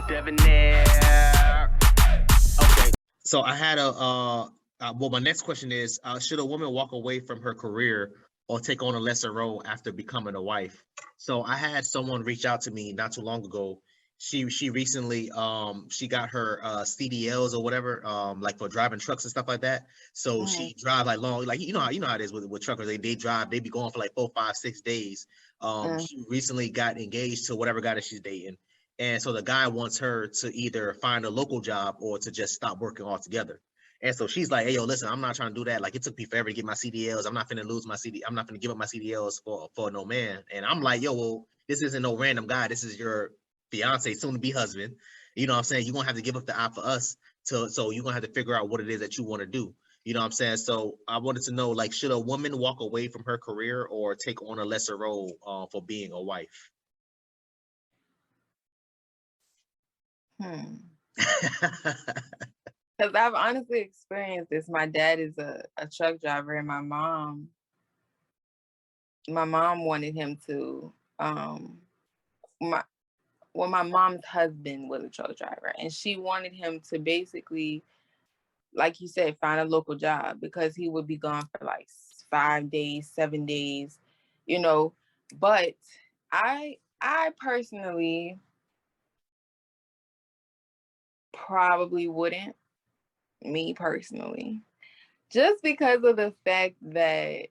Debonair. Okay. So I had well, my next question is, should a woman walk away from her career or take on a lesser role after becoming a wife? So I had someone reach out to me not too long ago. She recently she got her CDLs or whatever, like for driving trucks and stuff like that. So she drive like long, like you know how it is with truckers. They drive, they be going for like 4, 5, 6 days. She recently got engaged to whatever guy that she's dating. And so the guy wants her to either find a local job or to just stop working altogether. And so she's like, hey, yo, listen, I'm not trying to do that. Like, it took me forever to get my CDLs. I'm not finna lose my CD. I'm not finna give up my CDLs for no man. And I'm like, yo, well, this isn't no random guy. This is your fiance, soon to be husband. You know what I'm saying? You're gonna have to give up the eye for us. So you're gonna have to figure out what it is that you want to do. You know what I'm saying? So I wanted to know, like, should a woman walk away from her career or take on a lesser role for being a wife? Because I've honestly experienced this. My dad is a truck driver, and my mom wanted him to, my mom's husband was a truck driver, and she wanted him to basically, like you said, find a local job because he would be gone for like 5 days, 7 days, you know. But I personally probably wouldn't, me personally, just because of the fact that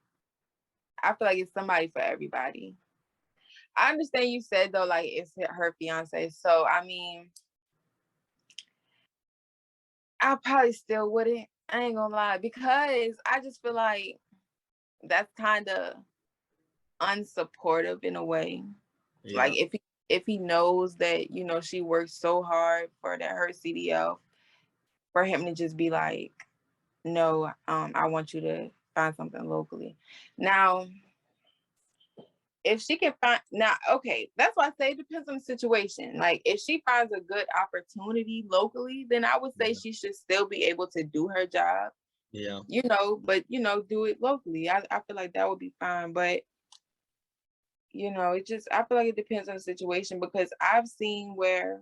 I feel like it's somebody for everybody. I understand you said though, like it's her fiance. So I mean, I probably still wouldn't. I ain't gonna lie, because I just feel like that's kind of unsupportive in a way. Yeah. Like if he knows that, you know, she works so hard for that her CDL, for him to just be like, no, I want you to find something locally. Now, if she can find, now, okay, that's why I say it depends on the situation. Like if she finds a good opportunity locally, then I would say she should still be able to do her job. Yeah. You know, but, you know, do it locally. I feel like that would be fine. But, you know, I feel like it depends on the situation, because I've seen where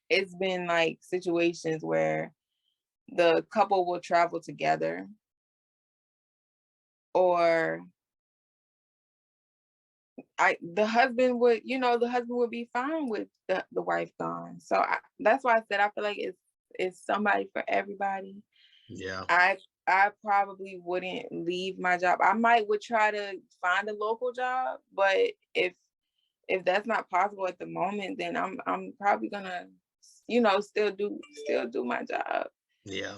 it's been like situations where the couple will travel together, or the husband would be fine with the wife gone. So that's why I said I feel like it's somebody for everybody. Yeah. I probably wouldn't leave my job. I would try to find a local job, but if that's not possible at the moment, then I'm probably gonna, you know, still do my job. Yeah.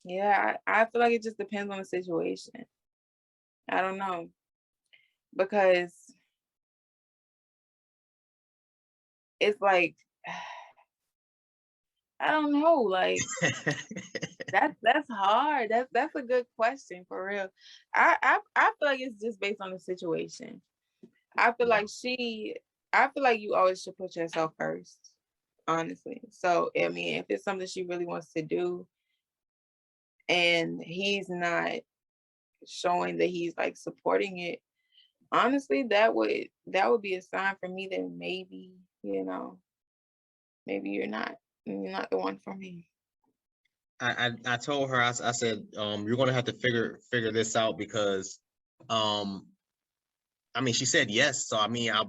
Yeah, I feel like it just depends on the situation. I don't know, because it's like, I don't know, like that's hard. That's a good question, for real. I feel like it's just based on the situation. I feel like you always should put yourself first, honestly. So I mean, if it's something she really wants to do and he's not showing that he's like supporting it, honestly, that would be a sign for me that maybe, you know, maybe you're not the one for me. I told her, I said, you're gonna have to figure this out, because I mean, she said yes. So I mean, I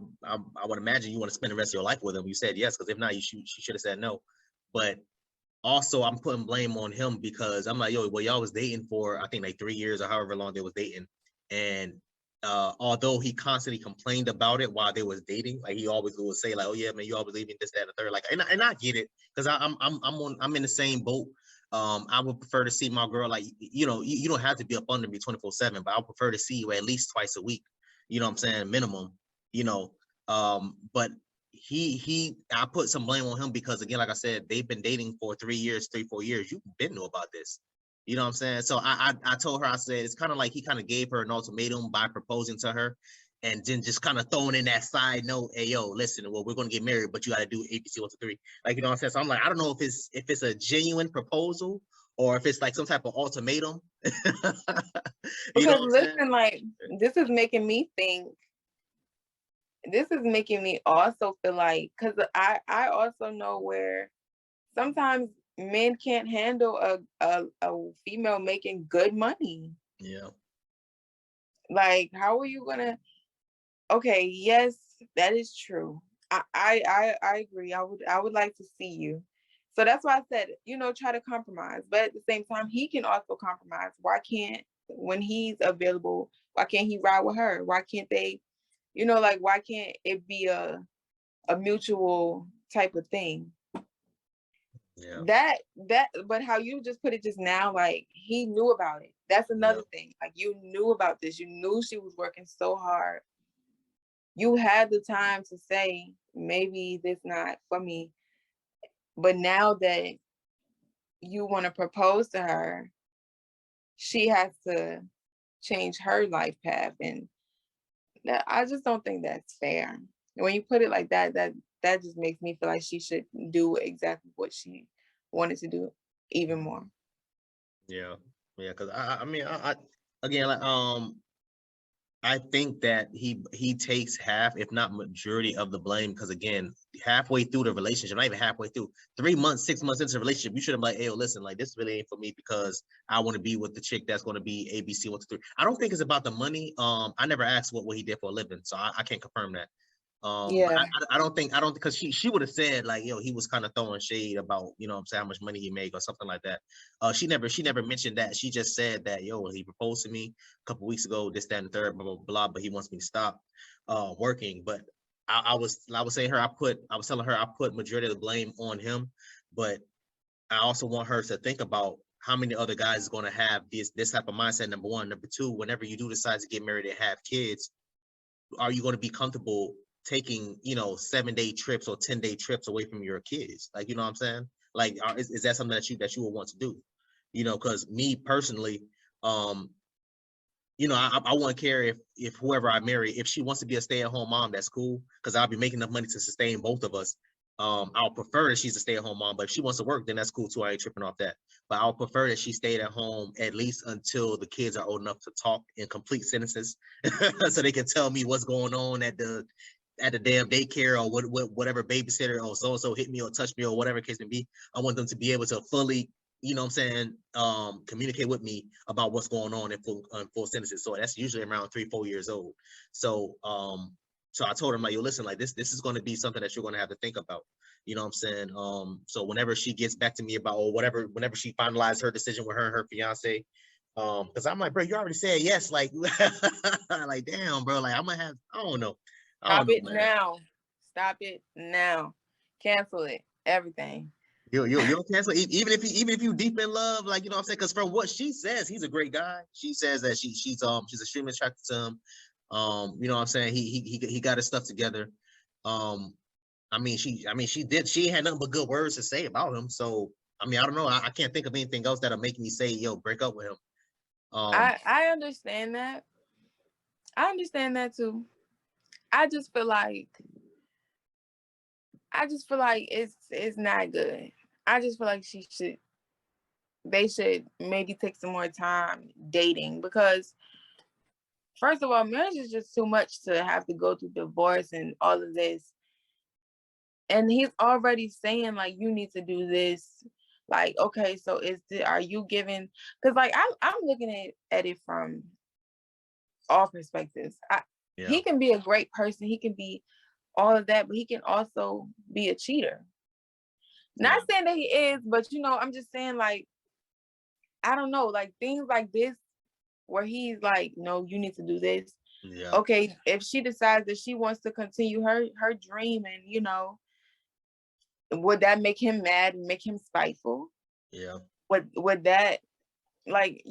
would imagine you want to spend the rest of your life with him. You said yes, because if not, she should have said no. But also, I'm putting blame on him, because I'm like, yo, well, y'all was dating for, I think, like 3 years or however long they was dating, and although he constantly complained about it while they was dating, like he always would say like, oh yeah, man, you always leaving this, that, and the third. Like, and I get it, because I'm in the same boat. I would prefer to see my girl, like, you know, you don't have to be up under me 24/7, but I prefer to see you at least twice a week. You know what I'm saying? Minimum. You know, but I put some blame on him, because again, like I said, they've been dating for 3 years, 3-4 years. You've been know about this. You know what I'm saying? So I told her, I said, it's kind of like he kind of gave her an ultimatum by proposing to her, and then just kind of throwing in that side note, hey, yo, listen, well, we're gonna get married, but you gotta do ABC 1 2 3. Like, you know what I'm saying? So I'm like, I don't know if it's a genuine proposal, or if it's like some type of ultimatum. Because listen, like, this is making me think, this is making me also feel like, because I also know where sometimes men can't handle a female making good money. Yeah. Like, how are you gonna? Okay, yes, that is true. I agree. I would like to see you. So that's why I said, try to compromise. But at the same time, he can also compromise. Why can't, when he's available, why can't he ride with her? Why can't they, like, why can't it be a mutual type of thing? Yeah. But how you just put it just now, like, he knew about it. That's another thing. Like, you knew about this. You knew she was working so hard. You had the time to say, maybe this not for me. But now that you want to propose to her, she has to change her life path. And that, I just don't think that's fair. When you put it like that, that just makes me feel like she should do exactly what she wanted to do even more. Yeah. Yeah. Cause I mean, I again, like, I think that he takes half, if not majority, of the blame. Because again, halfway through the relationship, not even halfway through, 3 months, 6 months into the relationship, you should have been like, hey, yo, listen, like, this really ain't for me because I want to be with the chick that's going to be ABC 1 2 3. I don't think it's about the money. I never asked what he did for a living, so I can't confirm that. But Yeah. I don't think because she would have said, like, yo, he was kind of throwing shade about, what I'm saying, how much money he make or something like that. She never mentioned that. She just said that, yo, he proposed to me a couple weeks ago, this, that, and the third, blah, blah, blah, but he wants me to stop working. But I was saying I was telling her I put majority of the blame on him, but I also want her to think about how many other guys is going to have this type of mindset. Number one. Number two, whenever you do decide to get married and have kids, are you going to be comfortable taking 7-day trips or 10-day trips away from your kids? Like, you know what I'm saying? Like, is that something that you would want to do? Because me personally, I wouldn't care if whoever I marry, if she wants to be a stay-at-home mom, that's cool, because I'll be making enough money to sustain both of us. I'll prefer that she's a stay-at-home mom, but if she wants to work, then that's cool too. I ain't tripping off that. But I'll prefer that she stayed at home at least until the kids are old enough to talk in complete sentences, so they can tell me what's going on at the damn daycare or whatever babysitter or so and so hit me or touch me or whatever case may be. I want them to be able to fully, communicate with me about what's going on in full sentences. So that's usually around 3-4 years old. So so I told him, like, yo, listen, like, this is going to be something that you're going to have to think about. You know what I'm saying? So whenever she gets back to me about, or whenever she finalized her decision with her and her fiance, because I'm like, bro, you already said yes. Like, like, damn, bro, like, I'm gonna have, I don't know. Stop it now. Stop it now. Cancel it. Everything. You'll cancel even if you deep in love, like, you know what I'm saying? Because from what she says, he's a great guy. She says that she's extremely attracted to him. You know what I'm saying? He got his stuff together. She had nothing but good words to say about him. So I don't know. I can't think of anything else that'll make me say, yo, break up with him. I understand that. I understand that too. I just feel like it's not good. I just feel like they should maybe take some more time dating, because first of all, marriage is just too much to have to go through divorce and all of this. And he's already saying, like, you need to do this. Like, okay, so are you giving? Because, like, I'm looking at it from all perspectives. He can be a great person. He can be all of that, but he can also be a cheater. Not saying that he is, but I'm just saying, like, I don't know, like, things like this where he's like, no, you need to do this. Yeah. Okay, if she decides that she wants to continue her dream, and would that make him mad and make him spiteful? Yeah. Would that, like,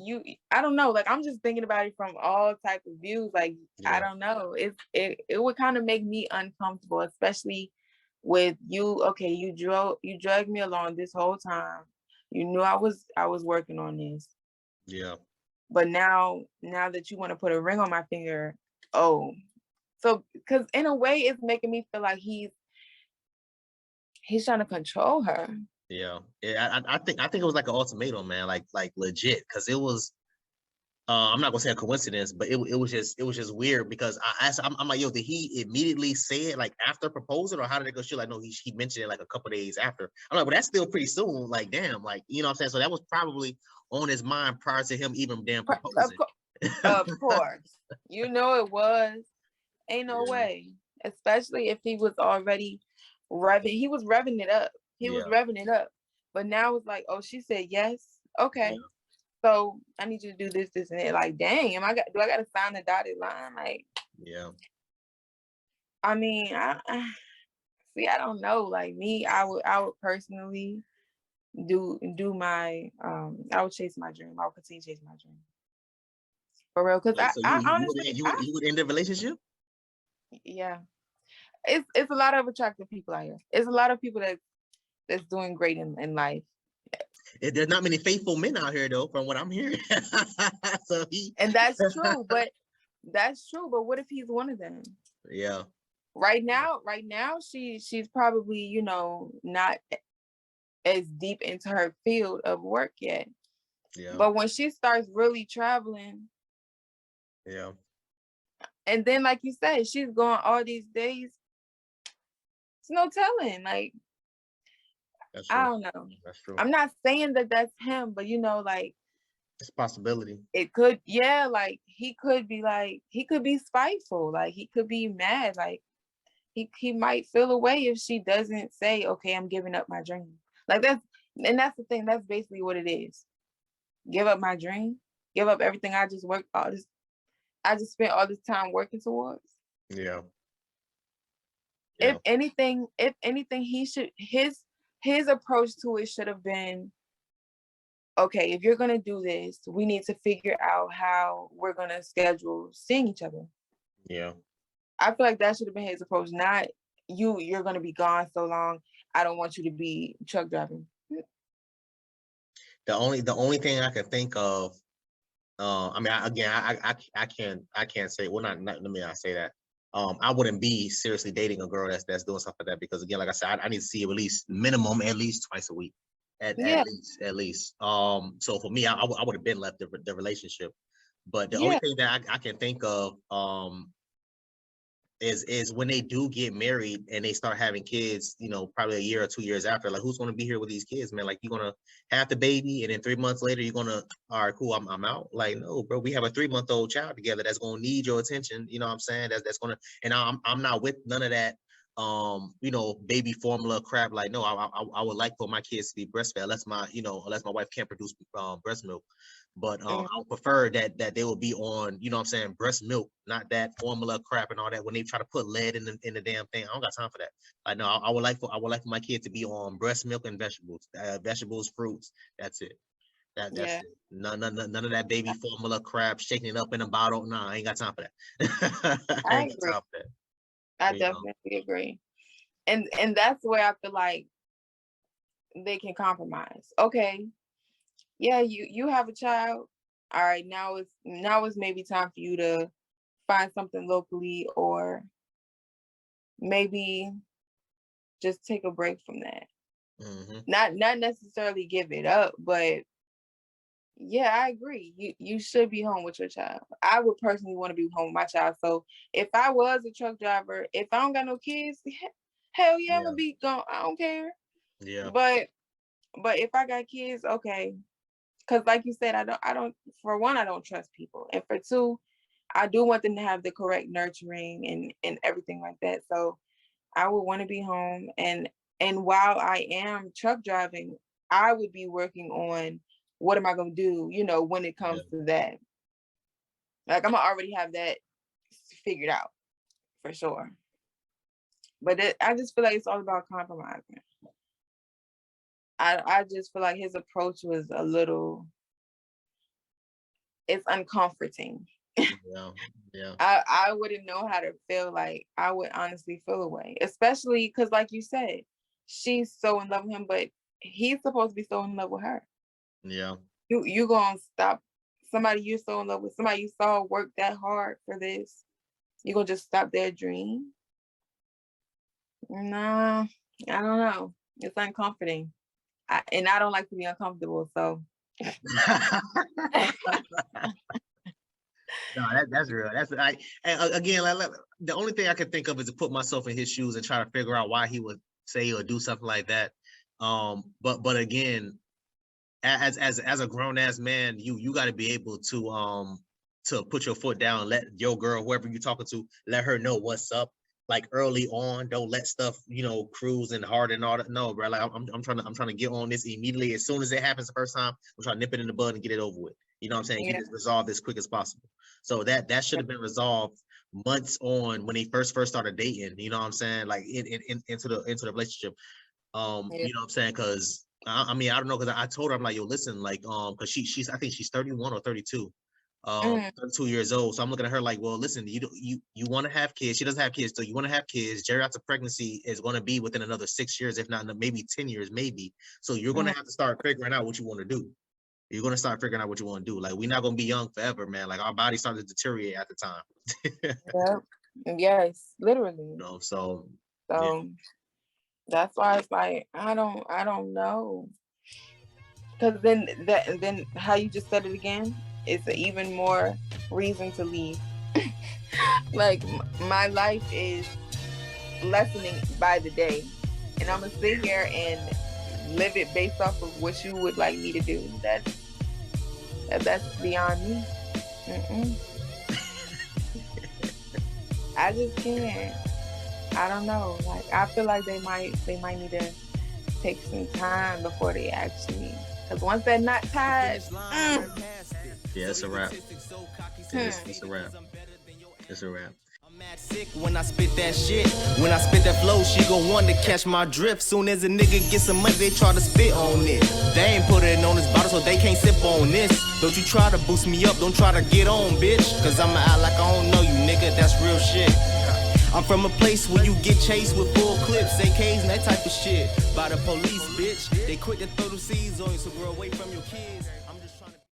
I don't know, like, I'm just thinking about it from all type of views. Like, I don't know. It would kind of make me uncomfortable, especially with you. Okay, you dragged me along this whole time. You knew I was working on this. Yeah. But now that you want to put a ring on my finger, so because in a way it's making me feel like he's trying to control her. Yeah. I think it was like an ultimatum, man, like legit, because it was I'm not gonna say a coincidence, but it was just weird because I asked, I'm like, yo, did he immediately say it like after proposal, or how did it go? She like, no, he mentioned it like a couple days after. I'm like, well, that's still pretty soon. Like, damn, like, you know what I'm saying? So that was probably on his mind prior to him even damn proposing. Of course, you know it was. Ain't no way. Especially if he was already revving. He was revving it up. He was revving it up. But now it's like, oh, she said yes. Okay. So I need you to do this, this, and that. Like, dang, do I gotta sign the dotted line? Like, I mean, I see, I don't know. Like me, I would personally do my I would chase my dream. I would continue to chase my dream. For real. Cause so I honestly you would end the relationship? Yeah. It's a lot of attractive people out here. It's a lot of people that's doing great in life. There's not many faithful men out here though, from what I'm hearing. And that's true, but what if he's one of them? Yeah. Right now, she's probably, you know, not as deep into her field of work yet. Yeah. But when she starts really traveling, and then like you said, she's going all these days, it's no telling. Like, I don't know. That's true. I'm not saying that that's him, but you know, like, it's a possibility. It could, like he could be spiteful, like he could be mad, like he might feel away if she doesn't say, okay, I'm giving up my dream. Like that's the thing. That's basically what it is. Give up my dream. Give up everything I just spent all this time working towards. Yeah. If anything, he should his approach to it should have been, okay, if you're gonna do this, we need to figure out how we're gonna schedule seeing each other. Yeah. I feel like that should have been his approach, not you're gonna be gone so long, I don't want you to be truck driving. The only thing I can think of, I mean, I can't say, well, not let me not say that. I wouldn't be seriously dating a girl that's doing stuff like that, because again, like I said, I need to see you at least twice a week, at least. So for me, I would have been left the relationship. But the only thing that I can think of, is when they do get married and they start having kids, you know, probably a year or 2 years after, like, who's going to be here with these kids, man? Like, you're going to have the baby and then 3 months later, you're going to, all right, cool, I'm out. Like, no, bro, we have a 3-month-old child together that's going to need your attention. You know what I'm saying? That's going to, and I'm not with none of that, you know, baby formula crap. Like, no, I would like for my kids to be breastfed, unless my wife can't produce breast milk. But I would prefer that they will be on, you know what I'm saying, breast milk, not that formula crap and all that. When they try to put lead in the damn thing, I don't got time for that. Like, no, I would like for my kid to be on breast milk and vegetables, fruits. That's it. That's it. None of that baby formula crap, shaking it up in a bottle. No, I ain't got time for that. I ain't got time for that. I definitely agree. And that's where I feel like they can compromise. Okay. Yeah, you have a child. All right, now it's maybe time for you to find something locally, or maybe just take a break from that. Mm-hmm. Not necessarily give it up, but yeah, I agree. You should be home with your child. I would personally want to be home with my child. So if I was a truck driver, if I don't got no kids, hell yeah, I'm gonna be gone. I don't care. Yeah. But if I got kids, okay. Because like you said, I don't, for one, I don't trust people. And for two, I do want them to have the correct nurturing and everything like that. So I would want to be home. And while I am truck driving, I would be working on what am I going to do, you know, when it comes to that. Like, I'm going to already have that figured out for sure. But I just feel like it's all about compromising. I just feel like his approach was a little, it's uncomforting. Yeah. I wouldn't know how to feel. Like, I would honestly feel away, especially because, like you said, she's so in love with him, but he's supposed to be so in love with her. Yeah. You gonna stop somebody you're so in love with, somebody you saw work that hard for this, you gonna just stop their dream? No, I don't know. It's uncomforting. And I don't like to be uncomfortable, so No, that's real. That's again, the only thing I can think of is to put myself in his shoes and try to figure out why he would say or do something like that. But again, as a grown ass man, you got to be able to put your foot down, let your girl, whoever you're talking to, let her know what's up. Like early on, don't let stuff, cruise and hard and all that. No, bro. Like I'm trying to get on this immediately. As soon as it happens the first time, I'm trying to nip it in the bud and get it over with. You know what I'm saying? Yeah. Get it resolved as quick as possible. So that should have been resolved months on when they first started dating. You know what I'm saying? Like into the relationship. You know what I'm saying? Because I mean, I don't know, because I told her, I'm like, yo, listen, like, because I think she's 31 or 32. 32 years old. So I'm looking at her like, well, listen, you want to have kids. She doesn't have kids, so you want to have kids. Geriatric pregnancy is going to be within another 6 years, if not maybe 10 years, maybe. So you're going to have to start figuring out what you want to do. You're going to start figuring out what you want to do. Like, we're not going to be young forever, man. Like, our body starts to deteriorate at the time. Yep. Yes, literally. So yeah. That's why it's like, I don't know. Because then how you just said it again, it's even more reason to leave. Like, my life is lessening by the day, and I'm gonna sit here and live it based off of what you would like me to do. That's beyond me. I just can't. I don't know. Like, I feel like they might need to take some time before they actually. Because once they're not tied, yeah, it's a wrap. It's a wrap. It's a wrap. I'm mad sick when I spit that shit. When I spit that flow, she gon' want to catch my drift. Soon as a nigga get some money, they try to spit on it. They ain't put it on this bottle, so they can't sip on this. Don't you try to boost me up, don't try to get on, bitch. Cause I'ma act like I don't know you, nigga, that's real shit. I'm from a place where you get chased with full clips, AKs and that type of shit. By the police, bitch. They quick to throw the seeds on you, so grow away from your kids.